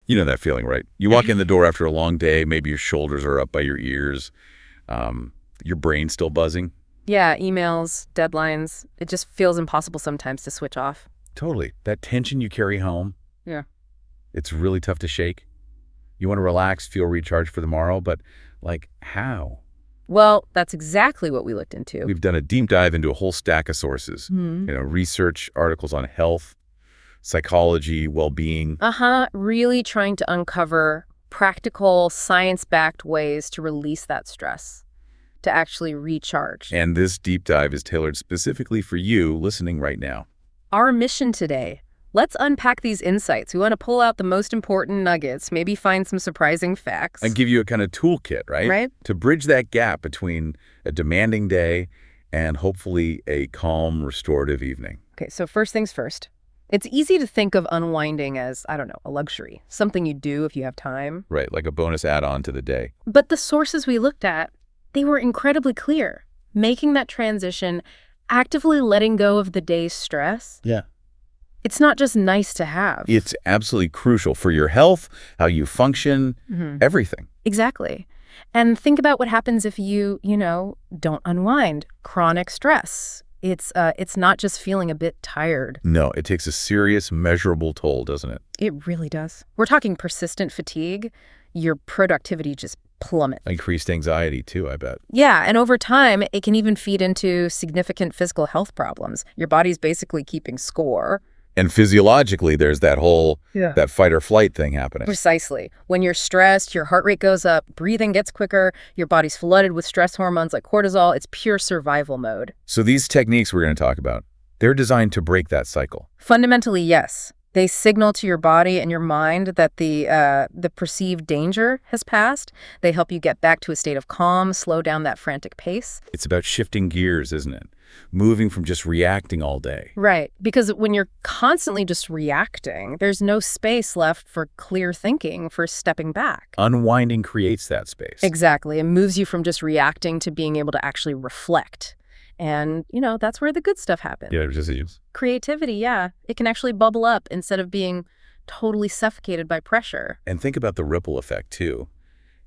You know that feeling, right? You walk in the door after a long day, maybe your shoulders are up by your ears, your brain's still buzzing. Yeah, emails, deadlines. It just feels impossible sometimes to switch off. Totally. That tension you carry home, Yeah. it's really tough to shake. You want to relax, feel recharged for tomorrow, but like how? Well, that's exactly what we looked into. We've done a deep dive into a whole stack of sources, research, articles on health, psychology, well-being. Really trying to uncover practical, science-backed ways to release that stress, to actually recharge. And this deep dive is tailored specifically for you listening right now. Our mission today, let's unpack these insights. We want to pull out the most important nuggets, maybe find some surprising facts. And give you a kind of toolkit, right? Right. To bridge that gap between a demanding day and hopefully a calm, restorative evening. Okay, so first things first. It's easy to think of unwinding as, I don't know, a luxury, something you do if you have time. Right, like a bonus add-on to the day. But the sources we looked at, they were incredibly clear. Making that transition, actively letting go of the day's stress. Yeah. It's not just nice to have. It's absolutely crucial for your health, how you function, everything. Exactly. And think about what happens if you don't unwind. Chronic stress. It's not just feeling a bit tired. No, it takes a serious, measurable toll, doesn't it? It really does. We're talking persistent fatigue. Your productivity just plummets. Increased anxiety, too, I bet. Yeah, and over time, it can even feed into significant physical health problems. Your body's basically keeping score. And physiologically, there's that whole, that fight or flight thing happening. Precisely. When you're stressed, your heart rate goes up, breathing gets quicker, your body's flooded with stress hormones like cortisol. It's pure survival mode. So these techniques we're going to talk about, they're designed to break that cycle. Fundamentally, yes. They signal to your body and your mind that the perceived danger has passed. They help you get back to a state of calm, slow down that frantic pace. It's about shifting gears, isn't it? Moving from just reacting all day. Right. Because when you're constantly just reacting, there's no space left for clear thinking, for stepping back. Unwinding creates that space. Exactly. It moves you from just reacting to being able to actually reflect. And, that's where the good stuff happens. Yeah, decisions. Creativity, yeah. It can actually bubble up instead of being totally suffocated by pressure. And think about the ripple effect, too.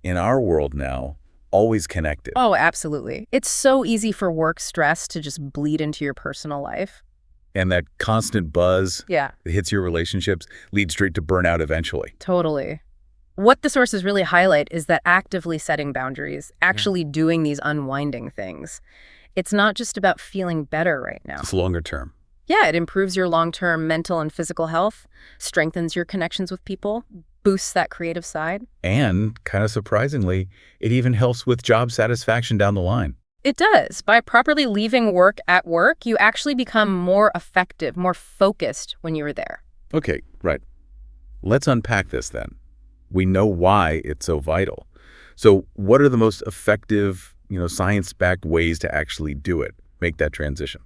In our world now, always connected. Oh, absolutely. It's so easy for work stress to just bleed into your personal life. And that constant buzz that hits your relationships leads straight to burnout eventually. Totally. What the sources really highlight is that actively setting boundaries, actually doing these unwinding things, it's not just about feeling better right now. It's longer term. Yeah, it improves your long-term mental and physical health, strengthens your connections with people, boosts that creative side. And, kind of surprisingly, it even helps with job satisfaction down the line. It does. By properly leaving work at work, you actually become more effective, more focused when you were there. Okay, right. Let's unpack this then. We know why it's so vital. So what are the most effective, science-backed ways to actually do it, make that transition?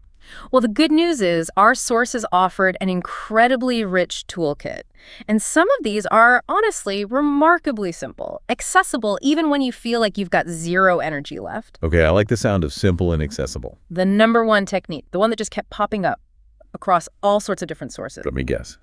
Well, the good news is our sources offered an incredibly rich toolkit. And some of these are, honestly, remarkably simple, accessible even when you feel like you've got zero energy left. Okay, I like the sound of simple and accessible. The number one technique, the one that just kept popping up across all sorts of different sources. Let me guess.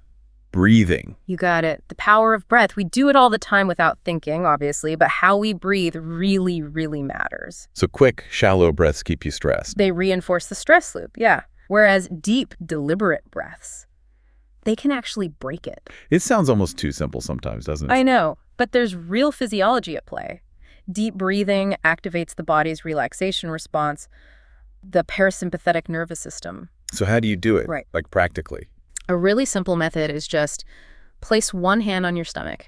Breathing. You got it. The power of breath. We do it all the time without thinking, obviously, but how we breathe really, really matters. So quick, shallow breaths keep you stressed. They reinforce the stress loop, yeah. Whereas deep, deliberate breaths, they can actually break it. It sounds almost too simple sometimes, doesn't it? I know, but there's real physiology at play. Deep breathing activates the body's relaxation response, the parasympathetic nervous system. So how do you do it? Right. Like practically? A really simple method is just place one hand on your stomach.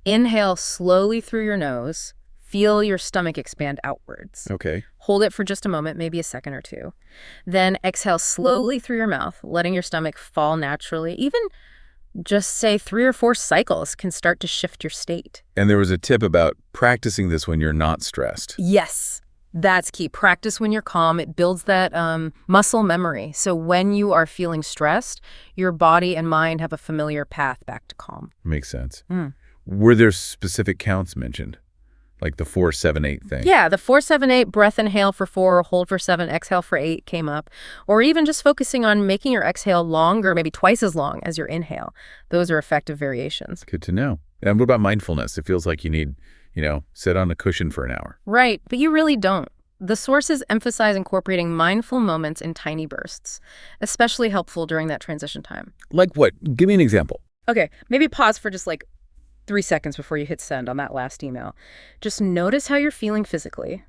Inhale slowly through your nose. Feel your stomach expand outwards. Okay. Hold it for just a moment, maybe a second or two. Then exhale slowly through your mouth, letting your stomach fall naturally. Even just say 3 or 4 cycles can start to shift your state. And there was a tip about practicing this when you're not stressed. Yes. That's key. Practice when you're calm. It builds that muscle memory. So when you are feeling stressed, your body and mind have a familiar path back to calm. Makes sense. Were there specific counts mentioned? Like the 4-7-8 thing? Yeah, the 4-7-8, breath inhale for 4, hold for 7, exhale for 8 came up. Or even just focusing on making your exhale longer, maybe twice as long as your inhale. Those are effective variations. Good to know. And what about mindfulness? It feels like you need, sit on a cushion for an hour. Right, but you really don't. The sources emphasize incorporating mindful moments in tiny bursts, especially helpful during that transition time. Like what? Give me an example. Okay, maybe pause for just like 3 seconds before you hit send on that last email. Just notice how you're feeling physically.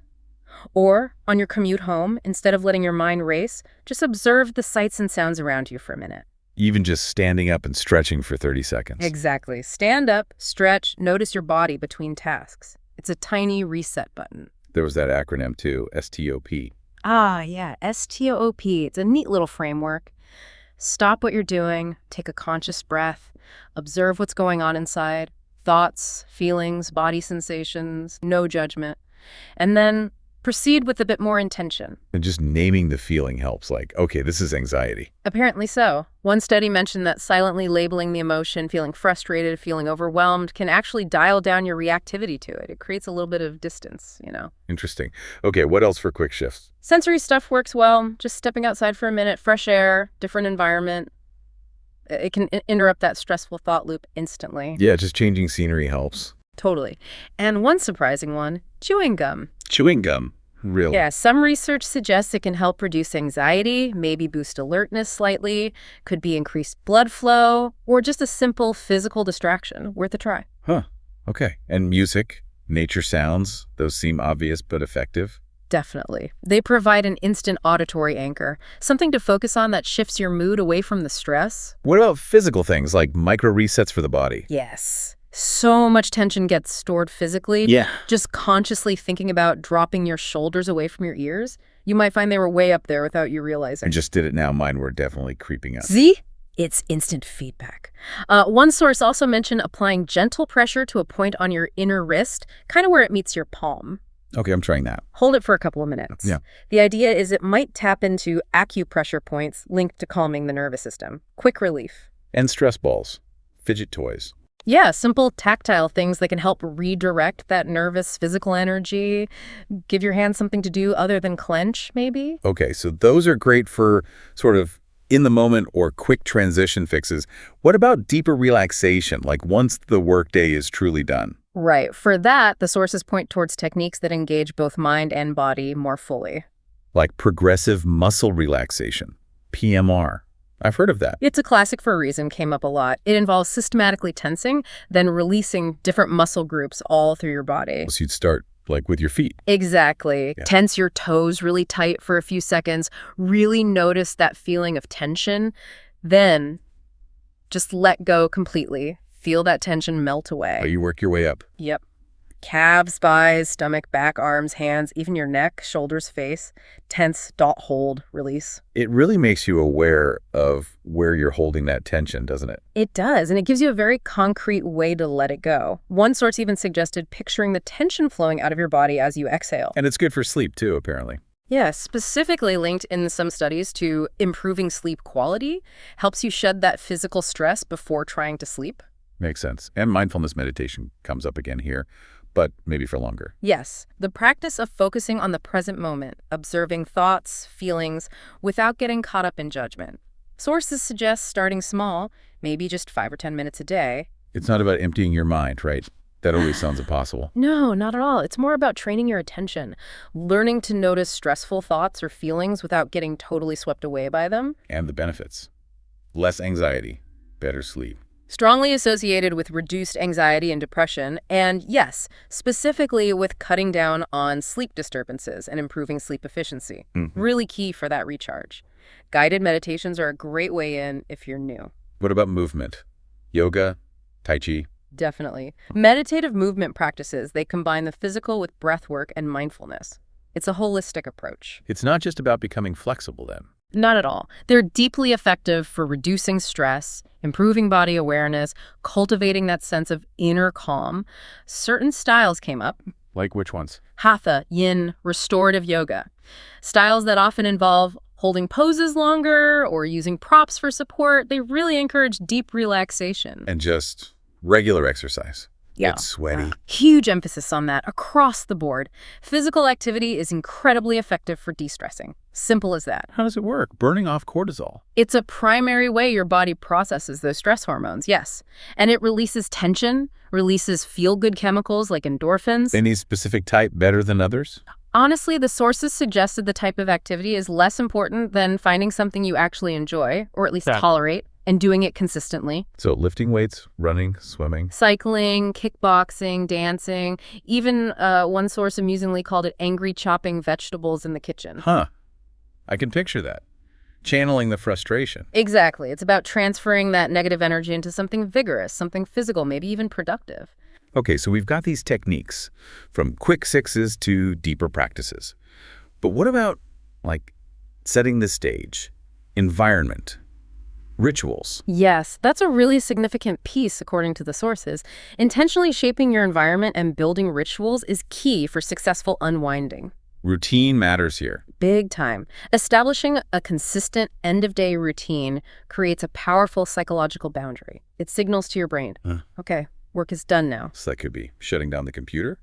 Or on your commute home, instead of letting your mind race, just observe the sights and sounds around you for a minute. Even just standing up and stretching for 30 seconds. Exactly. Stand up, stretch, notice your body between tasks. It's a tiny reset button. There was that acronym too, STOP. Ah, yeah, STOP. It's a neat little framework. Stop what you're doing, take a conscious breath, observe what's going on inside, thoughts, feelings, body sensations, no judgment, and then proceed with a bit more intention. And just naming the feeling helps, like, okay, this is anxiety. Apparently so. One study mentioned that silently labeling the emotion, feeling frustrated, feeling overwhelmed, can actually dial down your reactivity to it. It creates a little bit of distance, Interesting. Okay, what else for quick shifts? Sensory stuff works well. Just stepping outside for a minute, fresh air, different environment. It can interrupt that stressful thought loop instantly. Yeah, just changing scenery helps. Totally. And one surprising one, chewing gum. Chewing gum? Really? Yeah, some research suggests it can help reduce anxiety, maybe boost alertness slightly, could be increased blood flow, or just a simple physical distraction. Worth a try. Huh. Okay. And music, nature sounds, those seem obvious but effective. Definitely. They provide an instant auditory anchor, something to focus on that shifts your mood away from the stress. What about physical things like micro resets for the body? Yes. So much tension gets stored physically. Yeah. Just consciously thinking about dropping your shoulders away from your ears, you might find they were way up there without you realizing. I just did it now. Mine were definitely creeping up. See? It's instant feedback. One source also mentioned applying gentle pressure to a point on your inner wrist, kind of where it meets your palm. Okay, I'm trying that. Hold it for a couple of minutes. Yeah. The idea is it might tap into acupressure points linked to calming the nervous system. Quick relief. And stress balls, fidget toys. Yeah, simple tactile things that can help redirect that nervous physical energy. Give your hands something to do other than clench, maybe. Okay, so those are great for sort of in the moment or quick transition fixes. What about deeper relaxation, like once the workday is truly done? Right. For that, the sources point towards techniques that engage both mind and body more fully. Like progressive muscle relaxation, PMR. I've heard of that. It's a classic for a reason, came up a lot. It involves systematically tensing, then releasing different muscle groups all through your body. So you'd start like with your feet. Exactly. Yeah. Tense your toes really tight for a few seconds. Really notice that feeling of tension. Then just let go completely. Feel that tension melt away. Oh, you work your way up. Yep. Calves, thighs, stomach, back, arms, hands, even your neck, shoulders, face. Tense, dot, hold, release. It really makes you aware of where you're holding that tension, doesn't it? It does, and it gives you a very concrete way to let it go. One source even suggested picturing the tension flowing out of your body as you exhale. And it's good for sleep too, apparently. Yeah, specifically linked in some studies to improving sleep quality, helps you shed that physical stress before trying to sleep. Makes sense. And mindfulness meditation comes up again here, but maybe for longer. Yes, the practice of focusing on the present moment, observing thoughts, feelings, without getting caught up in judgment. Sources suggest starting small, maybe just 5 or 10 minutes a day. It's not about emptying your mind, right? That always sounds impossible. No, not at all. It's more about training your attention, learning to notice stressful thoughts or feelings without getting totally swept away by them. And the benefits. Less anxiety, better sleep. Strongly associated with reduced anxiety and depression, and yes, specifically with cutting down on sleep disturbances and improving sleep efficiency. Really key for that recharge. Guided meditations are a great way in if you're new. What about movement? Yoga, Tai Chi? Definitely. Meditative movement practices, they combine the physical with breath work and mindfulness. It's a holistic approach. It's not just about becoming flexible then. Not at all. They're deeply effective for reducing stress, improving body awareness, cultivating that sense of inner calm. Certain styles came up. Like which ones? Hatha, yin, restorative yoga. Styles that often involve holding poses longer or using props for support. They really encourage deep relaxation. And just regular exercise. Yeah. It's sweaty. Huge emphasis on that across the board. Physical activity is incredibly effective for de-stressing. Simple as that. How does it work? Burning off cortisol. It's a primary way your body processes those stress hormones, yes. And it releases tension, releases feel-good chemicals like endorphins. Any specific type better than others? Honestly, the sources suggested the type of activity is less important than finding something you actually enjoy, or at least tolerate, and doing it consistently. So lifting weights, running, swimming. Cycling, kickboxing, dancing, even one source amusingly called it angry chopping vegetables in the kitchen. Huh. I can picture that. Channeling the frustration. Exactly. It's about transferring that negative energy into something vigorous, something physical, maybe even productive. Okay, so we've got these techniques, from quick fixes to deeper practices. But what about, like, setting the stage, environment, rituals? Yes, that's a really significant piece, according to the sources. Intentionally shaping your environment and building rituals is key for successful unwinding. Routine matters here. Big time. Establishing a consistent end-of-day routine creates a powerful psychological boundary. It signals to your brain, okay, work is done now. So that could be shutting down the computer,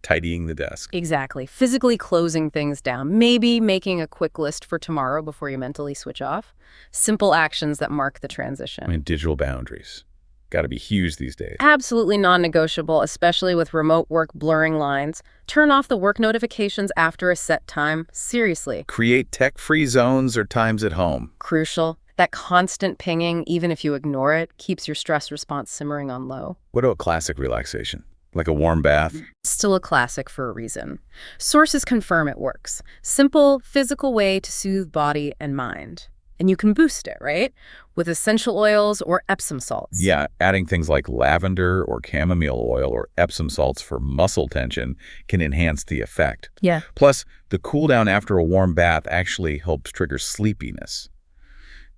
tidying the desk. Exactly. Physically closing things down. Maybe making a quick list for tomorrow before you mentally switch off. Simple actions that mark the transition. I mean, digital boundaries. Got to be huge these days. Absolutely non-negotiable, especially with remote work blurring lines. Turn off the work notifications after a set time. Seriously. Create tech-free zones or times at home. Crucial. That constant pinging, even if you ignore it, keeps your stress response simmering on low. What about classic relaxation? Like a warm bath? Still a classic for a reason. Sources confirm it works. Simple, physical way to soothe body and mind. And you can boost it, right? With essential oils or Epsom salts. Yeah, adding things like lavender or chamomile oil or Epsom salts for muscle tension can enhance the effect. Yeah. Plus, the cool down after a warm bath actually helps trigger sleepiness.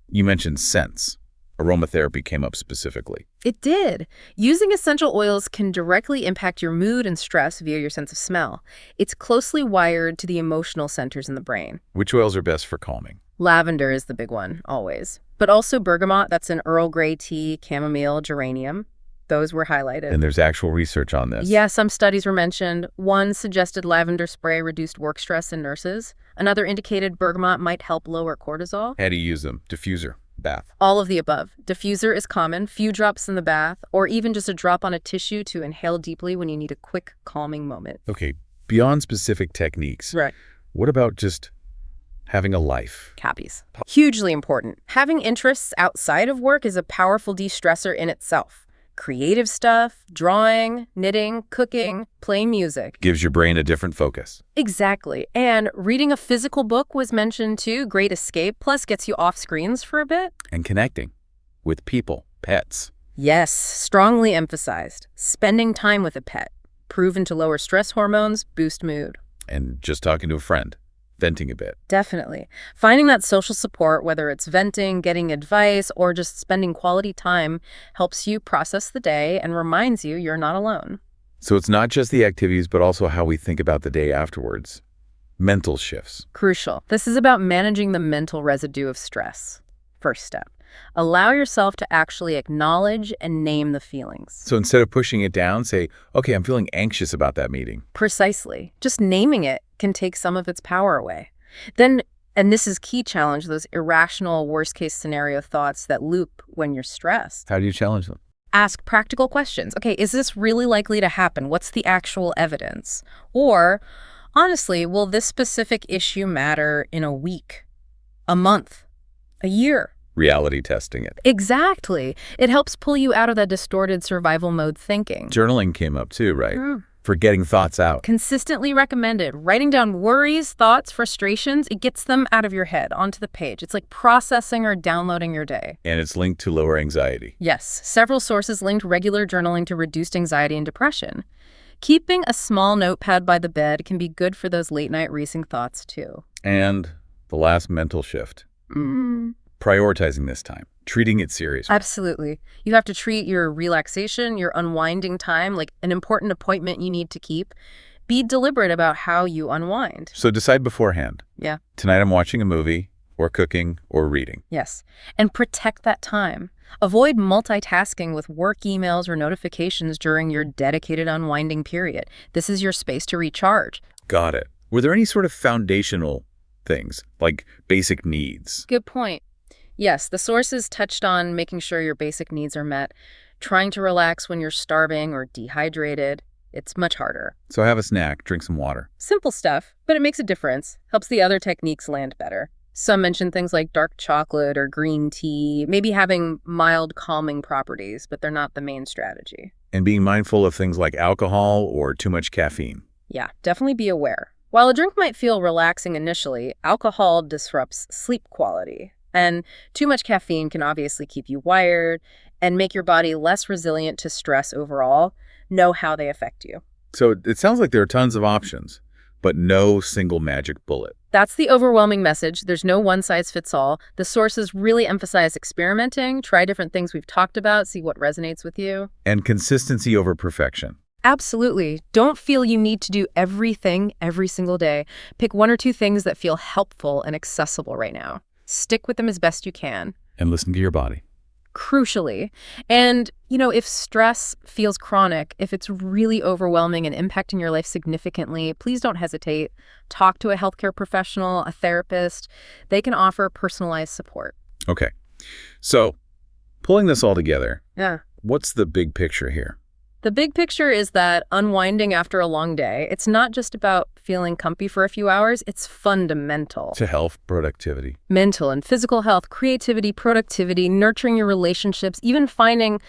You mentioned scents. Aromatherapy came up specifically. It did. Using essential oils can directly impact your mood and stress via your sense of smell. It's closely wired to the emotional centers in the brain. Which oils are best for calming? Lavender is the big one, always. But also bergamot, that's an Earl Grey tea, chamomile, geranium. Those were highlighted. And there's actual research on this. Yeah, some studies were mentioned. One suggested lavender spray reduced work stress in nurses. Another indicated bergamot might help lower cortisol. How do you use them? Diffuser, bath. All of the above. Diffuser is common, few drops in the bath, or even just a drop on a tissue to inhale deeply when you need a quick calming moment. Okay, beyond specific techniques, Right. what about just having a life? Cappies. Hugely important. Having interests outside of work is a powerful de-stressor in itself. Creative stuff, drawing, knitting, cooking, playing music. Gives your brain a different focus. Exactly. And reading a physical book was mentioned too. Great escape, plus gets you off screens for a bit. And connecting with people, pets. Yes, strongly emphasized. Spending time with a pet. Proven to lower stress hormones, boost mood. And just talking to a friend, venting a bit. Definitely. Finding that social support, whether it's venting, getting advice, or just spending quality time, helps you process the day and reminds you you're not alone. So it's not just the activities, but also how we think about the day afterwards. Mental shifts. Crucial. This is about managing the mental residue of stress. First step. Allow yourself to actually acknowledge and name the feelings. So instead of pushing it down, say, okay, I'm feeling anxious about that meeting. Precisely. Just naming it can take some of its power away. Then, and this is key challenge, those irrational worst-case scenario thoughts that loop when you're stressed. How do you challenge them? Ask practical questions. Okay, is this really likely to happen? What's the actual evidence? Or, honestly, will this specific issue matter in a week, a month, a year? Reality testing it. Exactly. It helps pull you out of that distorted survival mode thinking. Journaling came up too, right? For getting thoughts out. Consistently recommended. Writing down worries, thoughts, frustrations, it gets them out of your head, onto the page. It's like processing or downloading your day. And it's linked to lower anxiety. Yes, several sources linked regular journaling to reduced anxiety and depression. Keeping a small notepad by the bed can be good for those late-night racing thoughts, too. And the last mental shift. Prioritizing this time. Treating it seriously. Absolutely. You have to treat your relaxation, your unwinding time, like an important appointment you need to keep. Be deliberate about how you unwind. So decide beforehand. Yeah. Tonight I'm watching a movie, or cooking, or reading. Yes. And protect that time. Avoid multitasking with work emails or notifications during your dedicated unwinding period. This is your space to recharge. Got it. Were there any sort of foundational things, like basic needs? Good point. Yes, the sources touched on making sure your basic needs are met, trying to relax when you're starving or dehydrated. It's much harder. So have a snack, drink some water. Simple stuff, but it makes a difference. Helps the other techniques land better. Some mention things like dark chocolate or green tea, maybe having mild calming properties, but they're not the main strategy. And being mindful of things like alcohol or too much caffeine. Yeah, definitely be aware. While a drink might feel relaxing initially, alcohol disrupts sleep quality. And too much caffeine can obviously keep you wired and make your body less resilient to stress overall. Know how they affect you. So it sounds like there are tons of options, but no single magic bullet. That's the overwhelming message. There's no one-size-fits-all. The sources really emphasize experimenting, try different things we've talked about, see what resonates with you. And consistency over perfection. Absolutely. Don't feel you need to do everything every single day. Pick one or two things that feel helpful and accessible right now. Stick with them as best you can. And listen to your body. Crucially. And, if stress feels chronic, if it's really overwhelming and impacting your life significantly, please don't hesitate. Talk to a healthcare professional, a therapist. They can offer personalized support. Okay. So pulling this all together, Yeah. what's the big picture here? The big picture is that unwinding after a long day, it's not just about feeling comfy for a few hours, it's fundamental. To health, productivity. Mental and physical health, creativity, productivity, nurturing your relationships, even finding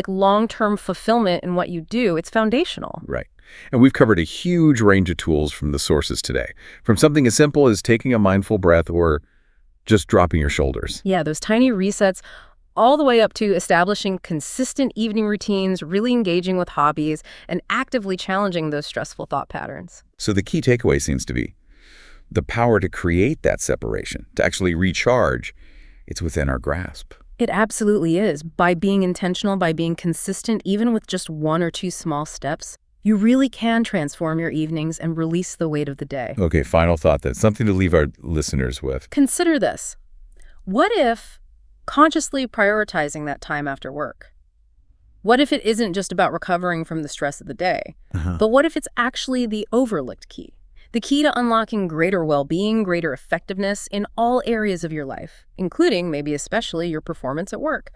long-term fulfillment in what you do, it's foundational. Right. And we've covered a huge range of tools from the sources today, from something as simple as taking a mindful breath or just dropping your shoulders. Yeah, those tiny resets, all the way up to establishing consistent evening routines, really engaging with hobbies, and actively challenging those stressful thought patterns. So the key takeaway seems to be the power to create that separation, to actually recharge, it's within our grasp. It absolutely is. By being intentional, by being consistent, even with just one or two small steps, you really can transform your evenings and release the weight of the day. Okay, final thought then, something to leave our listeners with. Consider this. What if consciously prioritizing that time after work? What if it isn't just about recovering from the stress of the day, but what if it's actually the overlooked key? The key to unlocking greater well-being, greater effectiveness in all areas of your life, including maybe especially your performance at work.